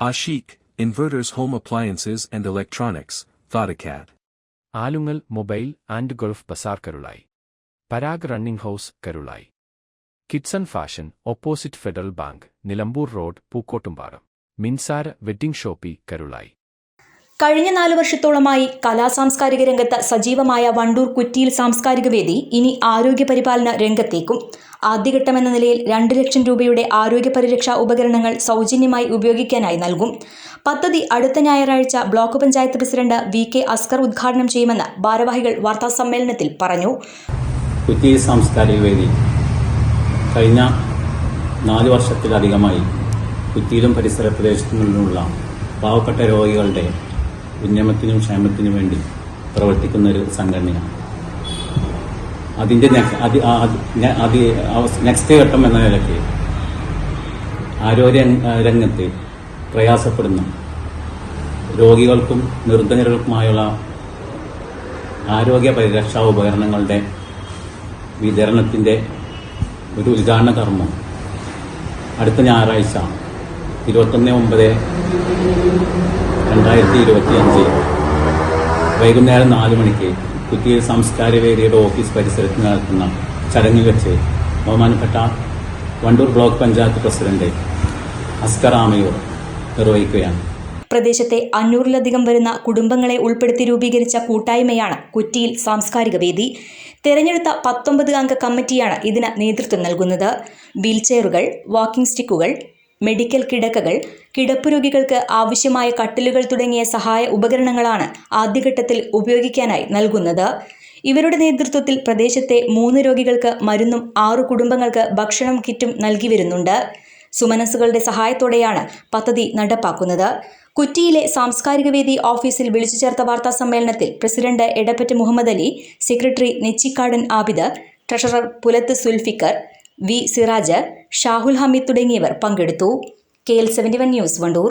Ashik, Inverters Home Appliances and Electronics, Thodacat. Alungal mobile and Gulf ബസാർ Karulai. Parag running house Karulai. Kidson Fashion opposite Federal Bank Nilambur road Pookkottumpadam. Minsara wedding shoppy Karulai. കഴിഞ്ഞ 4 വർഷത്തോളമായി കലാസാംസ്കാരിക രംഗത്ത് സജീവമായ വണ്ടൂർ കുറ്റിയിൽ സാംസ്കാരിക വേദി ഇനി ആരോഗ്യപരിപാലന രംഗത്തേക്കും. ആദ്യഘട്ടമെന്ന നിലയിൽ 2 ലക്ഷം രൂപയുടെ ആരോഗ്യ പരിരക്ഷാ ഉപകരണങ്ങൾ സൗജന്യമായി ഉപയോഗിക്കാനായി നൽകും. പദ്ധതി അടുത്ത ഞായറാഴ്ച block panchayat president VK Askar ഉദ്ഘാടനം ചെയ്യുമെന്ന് ഭാരവാഹികൾ വാർത്താസമ്മേളനത്തിൽ പറഞ്ഞു. കുറ്റി സാംസ്കാരിക വേദി കഴിഞ്ഞ 4 വർഷത്തിലധികമായി കുറ്റിയിലും പരിസര പ്രദേശങ്ങളിലുമുള്ള പാവപ്പെട്ട രോഗികളുടെ ഉന്നമത്തിനും ക്ഷേമത്തിനും വേണ്ടി പ്രവർത്തിക്കുന്നൊരു സംഘടനയാണ്. അതിൻ്റെ നെക്സ്റ്റ് ഘട്ടം എന്ന നിലയ്ക്ക് ആരോഗ്യ രംഗത്ത് പ്രയാസപ്പെടുന്ന രോഗികൾക്കും നിർധനർക്കുമായുള്ള ആരോഗ്യ പരിരക്ഷാ ഉപകരണങ്ങളുടെ വിതരണത്തിൻ്റെ ഒരു ഉദ്ഘാടന കർമ്മം അടുത്ത ഞായറാഴ്ച 21/9/2025 വൈകുന്നേരം 4 മണിക്ക് കുറ്റിയിൽ സാംസ്കാരിക വേദിയുടെ ഓഫീസ് പരിസരത്ത് നടത്തുന്ന ചടങ്ങിൽ വെച്ച് ബഹുമാനപ്പെട്ട വണ്ടൂർ ബ്ലോക്ക് പഞ്ചായത്ത് പ്രസിഡന്റ് അസ്കർ ആമയൂർ നിർവഹിക്കുകയാണ്. പ്രദേശത്തെ 500-ലധികം വരുന്ന കുടുംബങ്ങളെ ഉൾപ്പെടുത്തി രൂപീകരിച്ച കൂട്ടായ്മയാണ് കുറ്റിയിൽ സാംസ്കാരിക വേദി. തെരഞ്ഞെടുത്ത 19 അംഗ കമ്മിറ്റിയാണ് ഇതിന് നേതൃത്വം നൽകുന്നത്. വീൽചെയറുകൾ, വാക്കിംഗ് സ്റ്റിക്കുകൾ, മെഡിക്കൽ കിടക്കകൾ, കിടപ്പുരോഗികൾക്ക് ആവശ്യമായ കട്ടിലുകൾ തുടങ്ങിയ സഹായ ഉപകരണങ്ങളാണ് ആദ്യഘട്ടത്തിൽ ഉപയോഗിക്കാനായി നൽകുന്നത്. ഇവരുടെ നേതൃത്വത്തിൽ പ്രദേശത്തെ 3 രോഗികൾക്ക് മരുന്നും 6 കുടുംബങ്ങൾക്ക് ഭക്ഷണം കിറ്റും നൽകി വരുന്നുണ്ട്. സുമനസ്സുകളുടെ സഹായത്തോടെയാണ് പദ്ധതി നടപ്പാക്കുന്നത്. കുറ്റിയിലെ സാംസ്കാരിക വേദി ഓഫീസിൽ വിളിച്ചു ചേർത്ത വാർത്താ സമ്മേളനത്തിൽ president Edappatta Muhammad Ali, secretary Nechikkadan Abid, treasurer Pulath Sulfikkar, V Siraj, Shahul Hameed തുടങ്ങിയവർ പങ്കെടുത്തു. KL 71 news Wandoor.